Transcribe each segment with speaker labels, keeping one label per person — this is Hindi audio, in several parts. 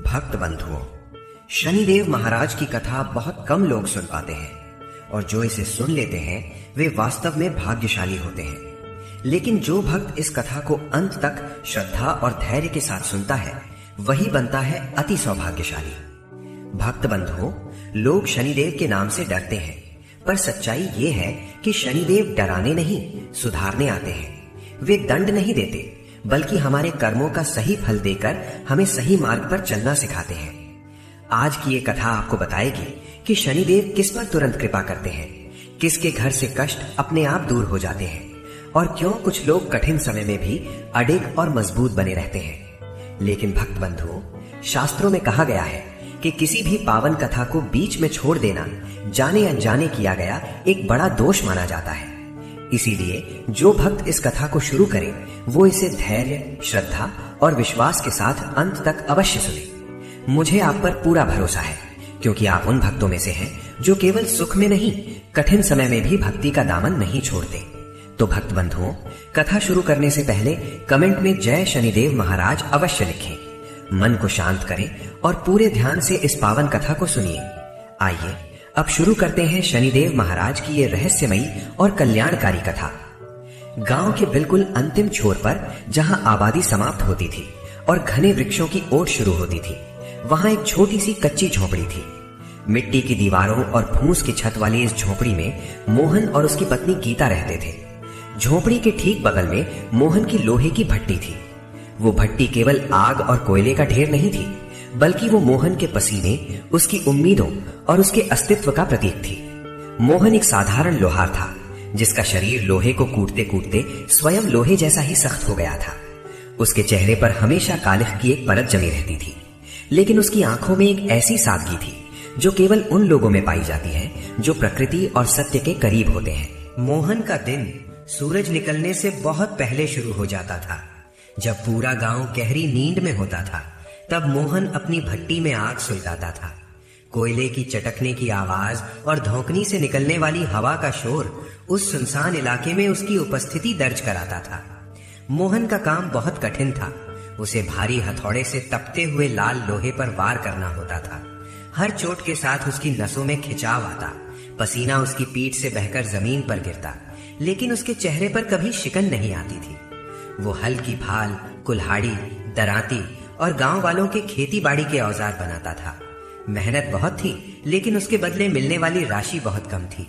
Speaker 1: भक्त बंधुओं, शनिदेव महाराज की कथा बहुत कम लोग सुन पाते हैं और जो इसे सुन लेते हैं वे वास्तव में भाग्यशाली होते हैं। लेकिन जो भक्त इस कथा को अंत तक श्रद्धा और धैर्य के साथ सुनता है वही बनता है अति सौभाग्यशाली। भक्त बंधुओं, लोग शनिदेव के नाम से डरते हैं, पर सच्चाई ये है कि शनिदेव डराने नहीं सुधारने आते हैं। वे दंड नहीं देते बल्कि हमारे कर्मों का सही फल देकर हमें सही मार्ग पर चलना सिखाते हैं। आज की ये कथा आपको बताएगी कि शनिदेव किस पर तुरंत कृपा करते हैं, किसके घर से कष्ट अपने आप दूर हो जाते हैं और क्यों कुछ लोग कठिन समय में भी अडिग और मजबूत बने रहते हैं। लेकिन भक्त बंधुओं, शास्त्रों में कहा गया है कि किसी भी पावन कथा को बीच में छोड़ देना जाने अनजाने किया गया एक बड़ा दोष माना जाता है। इसीलिए जो भक्त इस कथा को शुरू करे वो इसे धैर्य, श्रद्धा और विश्वास के साथ अंत तक अवश्य सुने। मुझे आप पर पूरा भरोसा है क्योंकि आप उन भक्तों में से हैं जो केवल सुख में नहीं कठिन समय में भी भक्ति का दामन नहीं छोड़ते। तो भक्त बंधुओं, कथा शुरू करने से पहले कमेंट में जय शनिदेव महाराज अवश्य लिखें। मन को शांत करें और पूरे ध्यान से इस पावन कथा को सुनिए। आइए अब शुरू करते हैं शनिदेव महाराज की ये रहस्यमयी और कल्याणकारी कथा। गांव के बिल्कुल अंतिम छोर पर जहां आबादी समाप्त होती थी और घने वृक्षों की ओट शुरू होती थी, वहां एक छोटी सी कच्ची झोपड़ी थी। मिट्टी की दीवारों और फूस की छत वाली इस झोपड़ी में मोहन और उसकी पत्नी गीता रहते थे। झोपड़ी के ठीक बगल में मोहन की लोहे की भट्टी थी। वो भट्टी केवल आग और कोयले का ढेर नहीं थी बल्कि वो मोहन के पसीने, उसकी उम्मीदों और उसके अस्तित्व का प्रतीक थी। मोहन एक साधारण लोहार था जिसका शरीर लोहे को कूटते कूटते स्वयं लोहे जैसा ही सख्त हो गया था। उसके चेहरे पर हमेशा कालिख की एक परत जमी रहती थी, लेकिन उसकी आंखों में एक ऐसी सादगी थी जो केवल उन लोगों में पाई जाती है जो प्रकृति और सत्य के करीब होते हैं। मोहन का दिन सूरज निकलने से बहुत पहले शुरू हो जाता था। जब पूरा गांव गहरी नींद में होता था तब मोहन अपनी भट्टी में आग सुलगाता था। कोयले की चटकने की आवाज और धौंकनी से निकलने वाली हवा का शोर उस सुनसान इलाके में उसकी उपस्थिति दर्ज कराता था। मोहन का काम बहुत कठिन था। उसे भारी हथौड़े से तपते हुए लाल लोहे पर वार करना होता था। हर चोट के साथ उसकी नसों में खिंचाव आता, पसीना उसकी पीठ से बहकर जमीन पर गिरता, लेकिन उसके चेहरे पर कभी शिकन नहीं आती थी। वो हल्की भाल, कुल्हाड़ी, दराती और गांव वालों के खेती बाड़ी के औजार बनाता था। मेहनत बहुत थी लेकिन उसके बदले मिलने वाली राशि बहुत कम थी।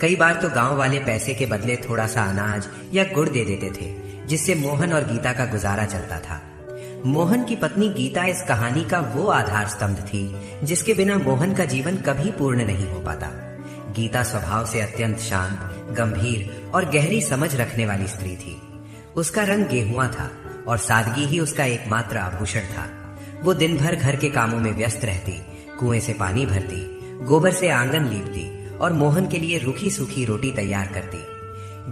Speaker 1: कई बार तो गांव वाले पैसे के बदले थोड़ा सा अनाज या गुड़ दे देते थे जिससे मोहन और गीता का गुजारा चलता था। मोहन की पत्नी गीता इस कहानी का वो आधार स्तंभ थी जिसके बिना मोहन का जीवन कभी पूर्ण नहीं हो पाता। गीता स्वभाव से अत्यंत शांत, गंभीर और गहरी समझ रखने वाली स्त्री थी। उसका रंग गेहुआ था और सादगी ही उसका एकमात्र आभूषण था। वो दिन भर घर के कामों में व्यस्त रहती, कुएं से पानी भरती, गोबर से आंगन लीपती और मोहन के लिए रूखी सूखी रोटी तैयार करती।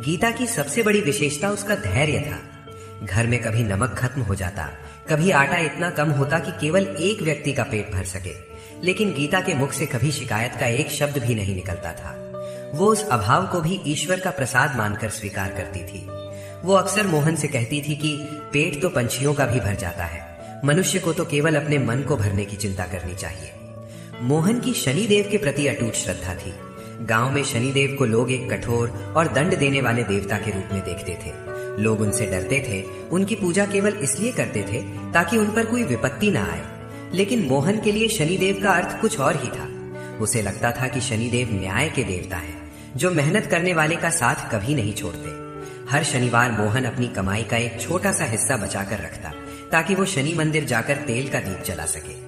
Speaker 1: गीता की सबसे बड़ी विशेषता उसका धैर्य था। घर में कभी नमक खत्म हो जाता, कभी आटा इतना कम होता कि केवल एक व्यक्ति का पेट भर सके, लेकिन गीता के मुख से कभी शिकायत का एक शब्द भी नहीं निकलता था। वो उस अभाव को भी ईश्वर का प्रसाद मानकर स्वीकार करती थी। वो अक्सर मोहन से कहती थी कि पेट तो पंछियों का भी भर जाता है, मनुष्य को तो केवल अपने मन को भरने की चिंता करनी चाहिए। मोहन की शनिदेव के प्रति अटूट श्रद्धा थी। गांव में शनिदेव को लोग एक कठोर और दंड देने वाले देवता के रूप में देखते थे। लोग उनसे डरते थे, उनकी पूजा केवल इसलिए करते थे ताकि उन पर कोई विपत्ति न आए। लेकिन मोहन के लिए शनिदेव का अर्थ कुछ और ही था। उसे लगता था कि शनिदेव न्याय के देवता हैं, जो मेहनत करने वाले का साथ कभी नहीं छोड़ते। हर शनिवार मोहन अपनी कमाई का एक छोटा सा हिस्सा बचाकर रखता ताकि वो शनि मंदिर जाकर तेल का दीप जला सके।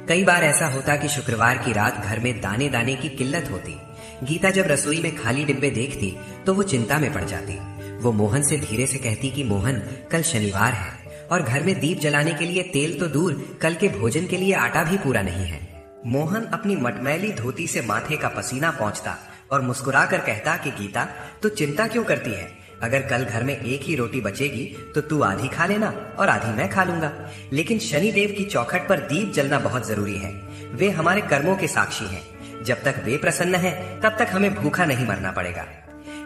Speaker 1: कई बार ऐसा होता कि शुक्रवार की रात घर में दाने दाने की किल्लत होती। गीता जब रसोई में खाली डिब्बे देखती तो वो चिंता में पड़ जाती। वो मोहन से धीरे से कहती कि मोहन, कल शनिवार है और घर में दीप जलाने के लिए तेल तो दूर, कल के भोजन के लिए आटा भी पूरा नहीं है। मोहन अपनी मटमैली धोती से माथे का पसीना पोंछता और मुस्कुराकर कहता कि गीता, तू चिंता क्यों करती है? अगर कल घर में एक ही रोटी बचेगी तो तू आधी खा लेना और आधी मैं खा लूंगा। लेकिन शनिदेव की चौखट पर दीप जलना बहुत जरूरी है। वे हमारे कर्मों के साक्षी हैं। जब तक वे प्रसन्न हैं, तब तक हमें भूखा नहीं मरना पड़ेगा।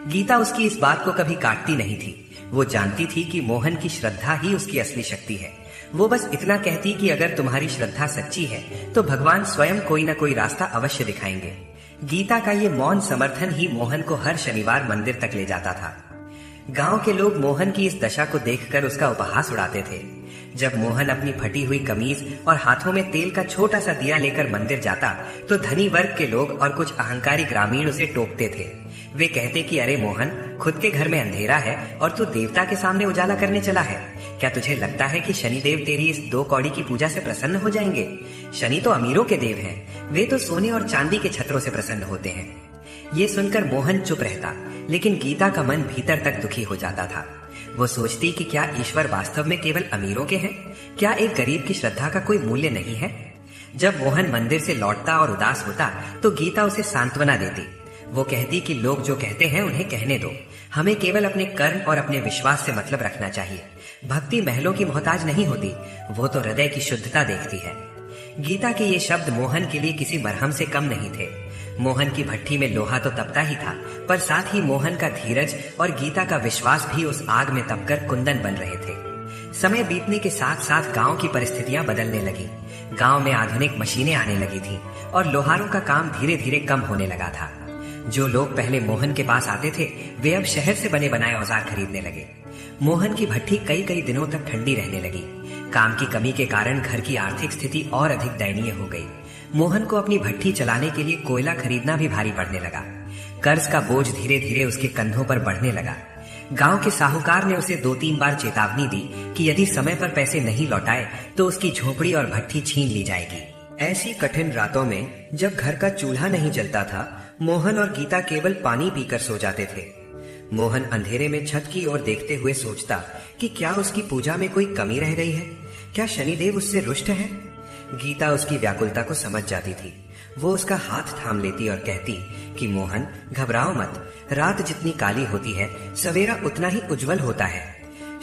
Speaker 1: गीता उसकी इस बात को कभी काटती नहीं थी। वो जानती थी कि मोहन की श्रद्धा ही उसकी असली शक्ति है।
Speaker 2: वो बस इतना कहती कि अगर तुम्हारी श्रद्धा सच्ची है तो भगवान स्वयं कोई न कोई रास्ता अवश्य दिखाएंगे। गीता का ये मौन समर्थन ही मोहन को हर शनिवार मंदिर तक ले जाता था। गांव के लोग मोहन की इस दशा को देखकर उसका उपहास उड़ाते थे। जब मोहन अपनी फटी हुई कमीज और हाथों में तेल का छोटा सा दिया लेकर मंदिर जाता तो धनी वर्ग के लोग और कुछ अहंकारी ग्रामीण उसे टोकते थे। वे कहते कि अरे मोहन, खुद के घर में अंधेरा है और तू देवता के सामने उजाला करने चला है। क्या तुझे लगता है कि शनिदेव तेरी इस 2 कौड़ी की पूजा से प्रसन्न हो जाएंगे? शनि तो अमीरों के देव हैं, वे तो सोने और चांदी के छत्रों से प्रसन्न होते हैं। ये सुनकर मोहन चुप रहता, लेकिन गीता का मन भीतर तक दुखी हो जाता था। वो सोचती कि क्या ईश्वर वास्तव में केवल अमीरों के हैं? क्या एक गरीब की श्रद्धा का कोई मूल्य नहीं है? जब मोहन मंदिर से लौटता और उदास होता तो गीता उसे सांत्वना देती। वो कहती कि लोग जो कहते हैं उन्हें कहने दो, हमें केवल अपने कर्म और अपने विश्वास से मतलब रखना चाहिए। भक्ति महलों की मोहताज नहीं होती, वो तो हृदय की शुद्धता देखती है। गीता के ये शब्द मोहन के लिए किसी मरहम से कम नहीं थे। मोहन की भट्ठी में लोहा तो तपता ही था, पर साथ ही मोहन का धीरज और गीता का विश्वास भी उस आग में तपकर कुंदन बन रहे थे। समय बीतने के साथ साथ गांव की परिस्थितियां बदलने लगी। गांव में आधुनिक मशीनें आने लगी थी और लोहारों का काम धीरे धीरे कम होने लगा था। जो लोग पहले मोहन के पास आते थे वे अब शहर से बने बनाए औजार खरीदने लगे। मोहन की भट्ठी कई कई दिनों तक ठंडी रहने लगी। काम की कमी के कारण घर की आर्थिक स्थिति और अधिक दयनीय हो गई। मोहन को अपनी भट्ठी चलाने के लिए कोयला खरीदना भी भारी पड़ने लगा। कर्ज का बोझ धीरे धीरे उसके कंधों पर बढ़ने लगा। गांव के साहूकार ने उसे 2-3 बार चेतावनी दी कि यदि समय पर पैसे नहीं लौटाए तो उसकी झोपड़ी और भट्ठी छीन ली जाएगी। ऐसी कठिन रातों में जब घर का चूल्हा नहीं जलता था, मोहन और गीता केवल पानी पीकर सो जाते थे। मोहन अंधेरे में छत की ओर देखते हुए सोचता कि क्या उसकी पूजा में कोई कमी रह गई है? क्या शनिदेव उससे रुष्ट है? गीता उसकी व्याकुलता को समझ जाती थी। वो उसका हाथ थाम लेती और कहती कि मोहन, घबराओ मत। रात जितनी काली होती है सवेरा उतना ही उज्जवल होता है।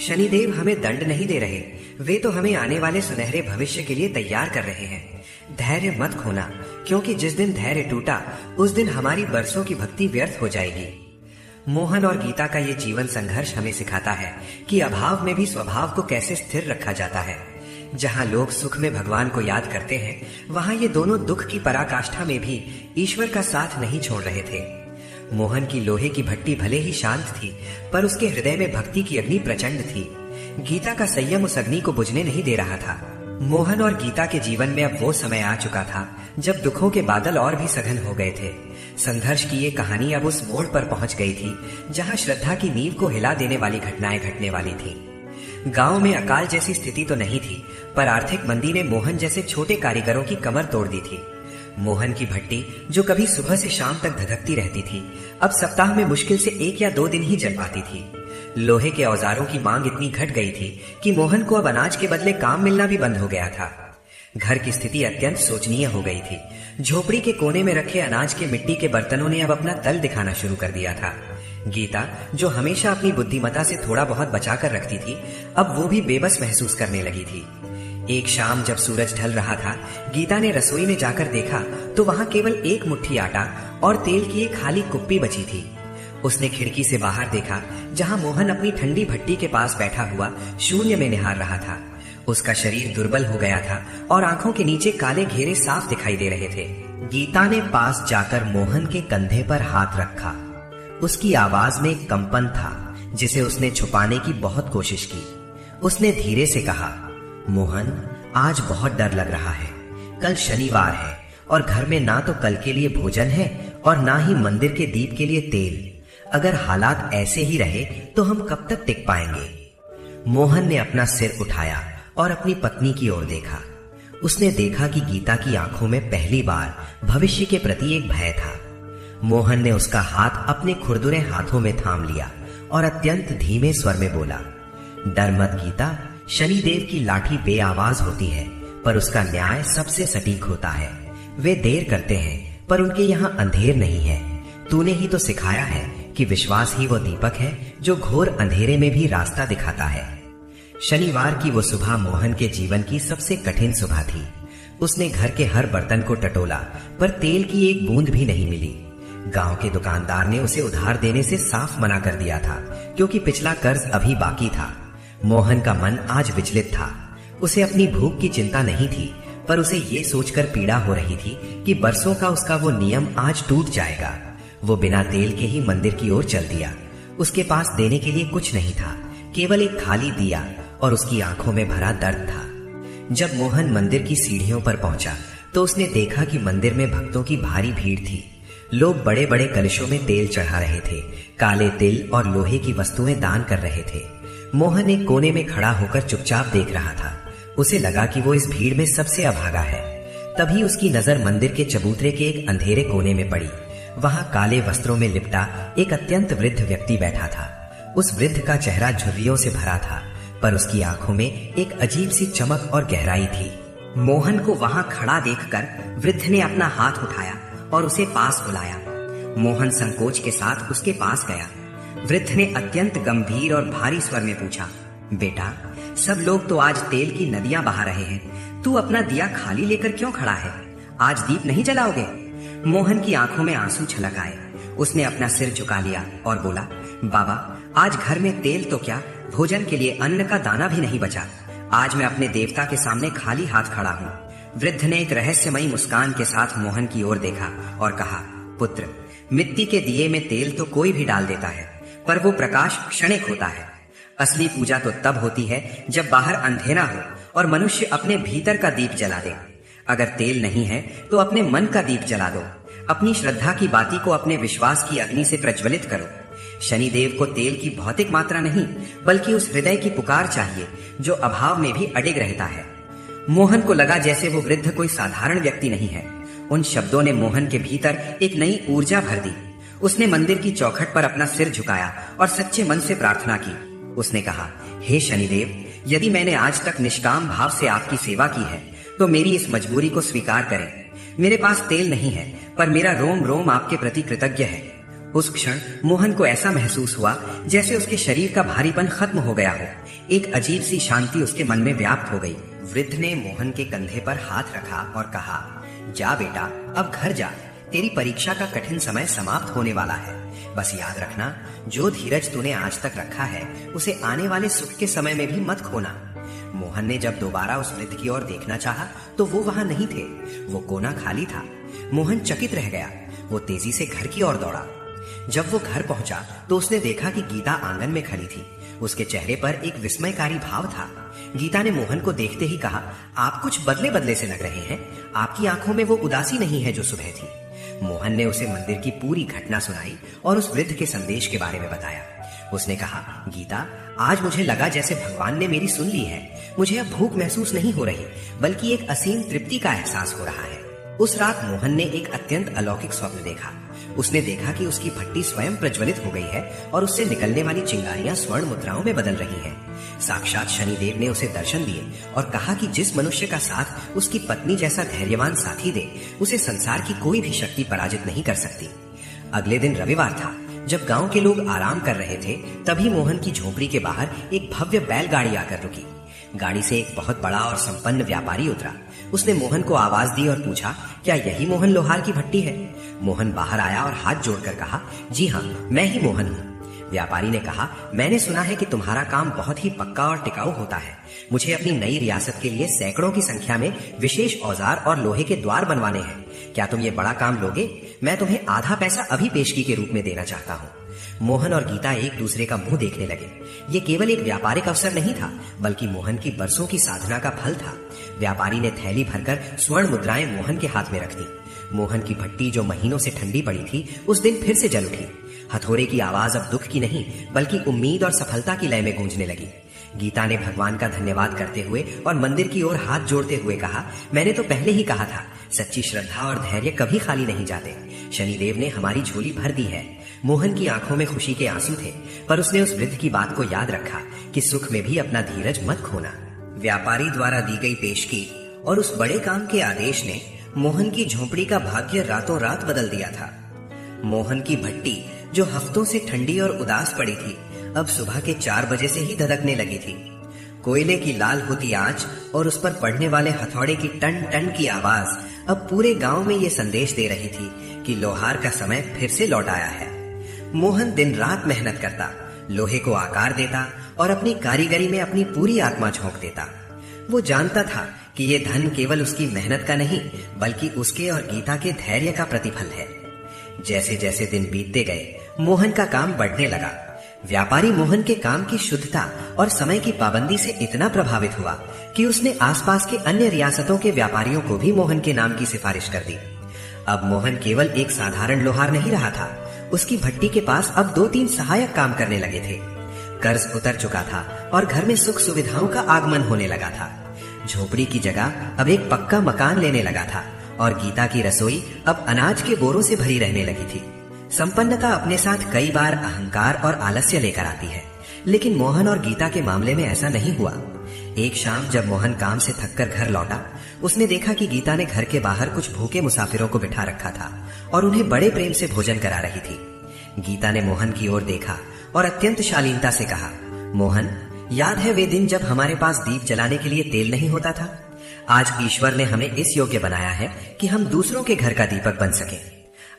Speaker 2: शनिदेव हमें दंड नहीं दे रहे, वे तो हमें आने वाले सुनहरे भविष्य के लिए तैयार कर रहे हैं। धैर्य मत खोना, क्योंकि जिस दिन धैर्य टूटा उस दिन हमारी बरसों की भक्ति व्यर्थ हो जाएगी। मोहन और गीता का ये जीवन संघर्ष हमें सिखाता है कि अभाव में भी स्वभाव को कैसे स्थिर रखा जाता है। जहाँ लोग सुख में भगवान को याद करते हैं, वहाँ ये दोनों दुख की पराकाष्ठा में भी ईश्वर का साथ नहीं छोड़ रहे थे। मोहन की लोहे की भट्टी भले ही शांत थी, पर उसके हृदय में भक्ति की अग्नि प्रचंड थी। गीता का संयम उस अग्नि को बुझने नहीं दे रहा था। मोहन और गीता के जीवन में अब वो समय आ चुका था जब दुखों के बादल और भी सघन हो गए थे। संघर्ष की ये कहानी अब उस मोड़ पर पहुंच गई थी जहां श्रद्धा की नींव को हिला देने वाली घटनाएं घटने वाली थी। गांव में अकाल जैसी स्थिति तो नहीं थी, पर आर्थिक मंदी ने मोहन जैसे छोटे कारीगरों की कमर तोड़ दी थी। मोहन की भट्टी, जो कभी सुबह से शाम तक धधकती रहती थी, अब सप्ताह में मुश्किल से 1 या 2 दिन ही जल पाती थी। लोहे के औजारों की मांग इतनी घट गई थी कि मोहन को अब अनाज के बदले काम मिलना भी बंद हो गया था। घर की स्थिति अत्यंत शोचनीय हो गई थी। झोपड़ी के कोने में रखे अनाज के मिट्टी के बर्तनों ने अब अपना तल दिखाना शुरू कर दिया था। गीता, जो हमेशा अपनी बुद्धिमत्ता से थोड़ा बहुत बचा कर रखती थी, अब वो भी बेबस महसूस करने लगी थी। एक शाम जब सूरज ढल रहा था, गीता ने रसोई में जाकर देखा तो वहां केवल 1 मुट्ठी आटा और तेल की एक खाली कुप्पी बची थी। उसने खिड़की से बाहर देखा, जहां मोहन अपनी ठंडी भट्टी के पास बैठा हुआ शून्य में निहार रहा था। उसका शरीर दुर्बल हो गया था और आंखों के नीचे काले घेरे साफ दिखाई दे रहे थे। गीता ने पास जाकर मोहन के कंधे पर हाथ रखा। उसकी आवाज में एक कंपन था जिसे उसने छुपाने की बहुत कोशिश की। उसने धीरे से कहा, मोहन, आज बहुत डर लग रहा है। कल शनिवार है और घर में ना तो कल के लिए भोजन है और ना ही मंदिर के दीप के लिए तेल। अगर हालात ऐसे ही रहे तो हम कब तक टिक पाएंगे? मोहन ने अपना सिर उठाया और अपनी पत्नी की ओर देखा। उसने देखा कि गीता की आंखों में पहली बार भविष्य के प्रति एक भय था। मोहन ने उसका हाथ अपने खुरदुरे हाथों में थाम लिया और अत्यंत धीमे स्वर में बोला, डर मत गीता, शनिदेव की लाठी बेआवाज होती है, पर उसका न्याय सबसे सटीक होता है। वे देर करते हैं, पर उनके यहाँ अंधेर नहीं है। तूने ही तो सिखाया है कि विश्वास ही वो दीपक है जो घोर अंधेरे में भी रास्ता दिखाता है। शनिवार की वो सुबह मोहन के जीवन की सबसे कठिन सुबह थी। उसने घर के हर बर्तन को टटोला, पर तेल की एक बूंद भी नहीं मिली। गांव के दुकानदार ने उसे उधार देने से साफ मना कर दिया था, क्योंकि पिछला कर्ज अभी बाकी था। मोहन का मन आज विचलित था।
Speaker 1: उसे अपनी भूख की चिंता नहीं थी, पर उसे ये सोचकर पीड़ा हो रही थी कि बरसों का उसका वो नियम आज टूट जाएगा। वो बिना तेल के ही मंदिर की ओर चल दिया। उसके पास देने के लिए कुछ नहीं था, केवल एक खाली दिया, और उसकी आंखों में भरा दर्द था। जब मोहन मंदिर की सीढ़ियों पर पहुंचा तो उसने देखा कि मंदिर में भक्तों की भारी भीड़ थी। लोग बड़े बड़े कलशों में तेल चढ़ा रहे थे, काले तिल और लोहे की वस्तुएं दान कर रहे थे। मोहन एक कोने में खड़ा होकर चुपचाप देख रहा था। उसे लगा कि वो इस भीड़ में सबसे अभागा है। तभी उसकी नजर मंदिर के चबूतरे के एक अंधेरे कोने में पड़ी। वहां काले वस्त्रों में लिपटा एक अत्यंत वृद्ध व्यक्ति बैठा था। उस वृद्ध का चेहरा झुर्रियों से भरा था, पर उसकी आंखों में एक अजीब सी चमक और गहराई थी।
Speaker 2: मोहन को वहां खड़ा देखकर वृद्ध ने अपना हाथ उठाया और उसे पास बुलाया। मोहन संकोच के साथ उसके पास गया। वृद्ध ने अत्यंत गंभीर और भारी स्वर में पूछा, बेटा, सब लोग तो आज तेल की नदियां बहा रहे हैं, तू अपना दिया खाली लेकर क्यों खड़ा है? आज दीप नहीं जलाओगे? मोहन की आंखों में आंसू छलक आए। उसने अपना सिर झुका लिया और बोला, बाबा, आज घर में तेल तो क्या, भोजन के लिए अन्न का दाना भी नहीं बचा। आज मैं अपने देवता के सामने खाली हाथ खड़ा हूँ। वृद्ध ने एक रहस्यमयी मुस्कान के साथ मोहन की ओर देखा और कहा, पुत्र, मिट्टी के दिए में तेल तो कोई भी डाल देता है, पर वो प्रकाश क्षणिक होता है। असली पूजा तो तब होती है जब बाहर अंधेरा हो और मनुष्य अपने भीतर का दीप जला दे। अगर तेल नहीं है तो अपने मन का दीप जला दो। अपनी श्रद्धा की बाती को अपने विश्वास की अग्नि से प्रज्वलित करो। शनिदेव को तेल की भौतिक मात्रा नहीं, बल्कि उस हृदय की पुकार चाहिए जो अभाव में भी अडिग रहता है। मोहन को लगा जैसे वो वृद्ध कोई साधारण व्यक्ति नहीं है। उन शब्दों ने मोहन के भीतर एक नई ऊर्जा भर दी। उसने मंदिर की चौखट पर अपना सिर झुकाया और सच्चे मन से प्रार्थना की। उसने कहा, हे शनिदेव, यदि मैंने आज तक निष्काम भाव से आपकी सेवा की है तो मेरी इस मजबूरी को स्वीकार करें। मेरे पास तेल नहीं है, पर मेरा रोम रोम आपके प्रति कृतज्ञ है। उस क्षण मोहन को ऐसा महसूस हुआ जैसे उसके शरीर का भारीपन खत्म हो गया हो। एक अजीब सी शांति उसके मन में व्याप्त हो गई। वृद्ध ने मोहन के कंधे पर हाथ रखा और कहा, जा बेटा, अब घर जा। तेरी परीक्षा का कठिन समय समाप्त होने वाला है। बस याद रखना, जो धीरज तूने आज तक रखा है उसे आने वाले सुख के समय में भी मत खोना। मोहन ने जब दोबारा उस वृद्ध की ओर देखना चाहा तो वो वहां नहीं थे। वो कोना खाली था। मोहन चकित रह गया। वो तेजी से घर की ओर दौड़ा। जब वो घर पहुंचा तो उसने देखा कि गीता आंगन में खड़ी थी। उसके चेहरे पर एक विस्मयकारी भाव था। गीता ने मोहन को देखते ही कहा, आप कुछ बदले बदले से लग रहे हैं। आपकी आंखों में वो उदासी नहीं है जो सुबह थी। मोहन ने उसे मंदिर की पूरी घटना सुनाई और उस वृद्ध के संदेश के बारे में बताया। उसने कहा, गीता, आज मुझे लगा जैसे भगवान ने मेरी सुन ली है। मुझे अब भूख महसूस नहीं हो रही, बल्कि एक असीम तृप्ति का एहसास हो रहा है। उस रात मोहन ने एक अत्यंत अलौकिक स्वप्न देखा। उसने देखा कि उसकी भट्टी स्वयं प्रज्वलित हो गई है और उससे निकलने वाली चिंगारियां स्वर्ण मुद्राओं में बदल रही हैं। साक्षात शनिदेव ने उसे दर्शन दिए और कहा कि जिस मनुष्य का साथ उसकी पत्नी जैसा धैर्यवान साथी दे, उसे संसार की कोई भी शक्ति पराजित नहीं कर सकती। अगले दिन रविवार था। जब गांव के लोग आराम कर रहे थे, तभी मोहन की झोपड़ी के बाहर एक भव्य बैलगाड़ी आकर रुकी। गाड़ी से एक बहुत बड़ा और संपन्न व्यापारी उतरा। उसने मोहन को आवाज दी और पूछा, क्या यही मोहन लोहार की भट्टी है? मोहन बाहर आया और हाथ जोड़कर कहा, जी हाँ, मैं ही मोहन हूँ। व्यापारी ने कहा, मैंने सुना है कि तुम्हारा काम बहुत ही पक्का और टिकाऊ होता है। मुझे अपनी नई रियासत के लिए सैकड़ों की संख्या में विशेष औजार और लोहे के द्वार बनवाने हैं। क्या तुम ये बड़ा काम लोगे? मैं तुम्हें आधा पैसा अभी पेशगी के रूप में देना चाहता हूँ। मोहन और गीता एक दूसरे का मुंह देखने लगे। ये केवल एक व्यापारिक अवसर नहीं था, बल्कि मोहन की बरसों की साधना का फल था। व्यापारी ने थैली भरकर स्वर्ण मुद्राएं मोहन के हाथ में रख दी। मोहन की भट्टी जो महीनों से ठंडी पड़ी थी, उस दिन फिर से जल उठी। हथौड़े की आवाज अब दुख की नहीं, बल्कि उम्मीद और सफलता की लय में गूंजने लगी। गीता ने भगवान का धन्यवाद करते हुए और मंदिर की ओर हाथ जोड़ते हुए कहा, मैंने तो पहले ही कहा था, सच्ची श्रद्धा और धैर्य कभी खाली नहीं जाते। शनिदेव ने हमारी झोली भर दी है। मोहन की आंखों में खुशी के आंसू थे, पर उसने उस वृद्ध की बात को याद रखा कि सुख में भी अपना धीरज मत खोना। व्यापारी द्वारा दी गई पेशगी और उस बड़े काम के आदेश ने मोहन की झोपड़ी का भाग्य रातों रात बदल दिया था। मोहन की भट्टी जो हफ्तों से ठंडी और उदास पड़ी थी, अब सुबह के 4 बजे से ही धधकने लगी थी। कोयले की लाल होती आंच और उस पर पड़ने वाले हथौड़े की टन टन की आवाज अब पूरे गांव में ये संदेश दे रही थी कि लोहार का समय फिर से लौट आया है। मोहन दिन रात मेहनत करता, लोहे को आकार देता और अपनी कारीगरी में अपनी पूरी आत्मा झोंक देता। वो जानता था कि ये धन केवल उसकी मेहनत का नहीं बल्कि उसके और गीता के धैर्य का प्रतिफल है। जैसे जैसे दिन बीतते गए मोहन का काम बढ़ने लगा। व्यापारी मोहन के काम की शुद्धता और समय की पाबंदी से इतना प्रभावित हुआ कि उसने आसपास के अन्य रियासतों के व्यापारियों को भी मोहन के नाम की सिफारिश कर दी। अब मोहन केवल एक साधारण लोहार नहीं रहा था, उसकी भट्टी के पास अब 2-3 सहायक काम करने लगे थे। कर्ज उतर चुका था और घर में सुख सुविधाओं का आगमन होने लगा था। झोपड़ी की जगह अब एक पक्का मकान लेने लगा था और गीता की रसोई अब अनाज के बोरों से भरी रहने लगी थी। संपन्नता अपने साथ कई बार अहंकार और आलस्य लेकर आती है, लेकिन मोहन और गीता के मामले में ऐसा नहीं हुआ। एक शाम जब मोहन काम से थककर घर लौटा, उसने देखा कि गीता ने घर के बाहर कुछ भूखे मुसाफिरों को बिठा रखा था और उन्हें बड़े प्रेम से भोजन करा रही थी। गीता ने मोहन की ओर देखा और अत्यंत शालीनता से कहा, मोहन, याद है वे दिन जब हमारे पास दीप जलाने के लिए तेल नहीं होता था? आज ईश्वर ने हमें इस योग्य बनाया है कि हम दूसरों के घर का दीपक बन सकें।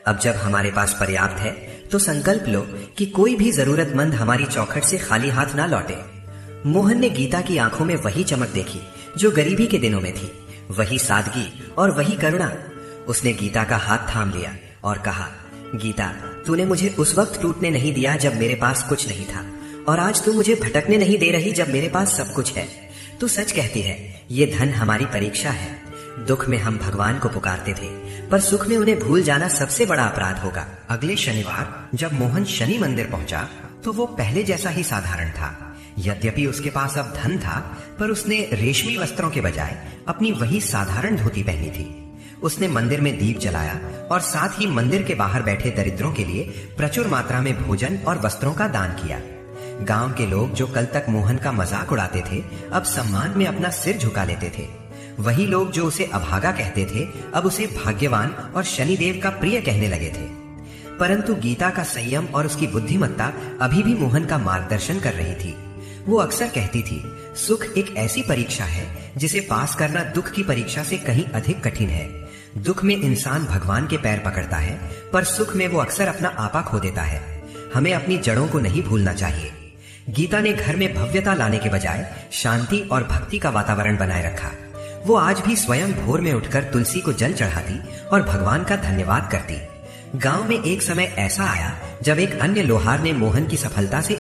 Speaker 2: अब जब हमारे पास पर्याप्त है तो संकल्प लो कि कोई भी जरूरतमंद हमारी चौखट से खाली हाथ ना लौटे। मोहन ने गीता की आंखों में वही चमक देखी जो गरीबी के दिनों में थी, वही सादगी और वही करुणा। उसने गीता का हाथ थाम लिया और कहा, गीता, तूने मुझे उस वक्त टूटने नहीं दिया जब मेरे पास कुछ नहीं था, और आज तू मुझे भटकने नहीं दे रही जब मेरे पास सब कुछ है। तू सच कहती है, ये धन हमारी परीक्षा है। दुख में हम भगवान को पुकारते थे, पर सुख में उन्हें भूल जाना सबसे बड़ा अपराध होगा।
Speaker 1: अगले शनिवार जब मोहन शनि मंदिर पहुंचा तो वो पहले जैसा ही साधारण था। यद्यपि उसके पास अब धन था, पर उसने रेशमी वस्त्रों के बजाय अपनी वही साधारण धोती पहनी थी। उसने मंदिर में दीप जलाया और साथ ही मंदिर के बाहर बैठे दरिद्रों के लिए प्रचुर मात्रा में भोजन और वस्त्रों का दान किया। गांव के लोग जो कल तक मोहन का मजाक उड़ाते थे, अब सम्मान में अपना सिर झुका लेते थे। वही लोग जो उसे अभागा कहते थे, अब उसे भाग्यवान और शनिदेव का प्रिय कहने लगे थे। परंतु गीता का संयम और उसकी बुद्धिमत्ता अभी भी मोहन का मार्गदर्शन कर रही थी। वो अक्सर कहती थी, सुख एक ऐसी परीक्षा है जिसे पास करना दुख की परीक्षा से कहीं अधिक कठिन है। दुख में इंसान भगवान के पैर पकड़ता है, पर सुख में वो अक्सर अपना आपा खो देता है। हमें अपनी जड़ों को नहीं भूलना चाहिए। गीता ने घर में भव्यता लाने के बजाय शांति और भक्ति का वातावरण बनाए रखा। वो आज भी स्वयं भोर में उठकर तुलसी को जल चढ़ाती और भगवान का धन्यवाद करती। गांव में एक समय ऐसा आया जब एक अन्य लोहार ने मोहन की सफलता से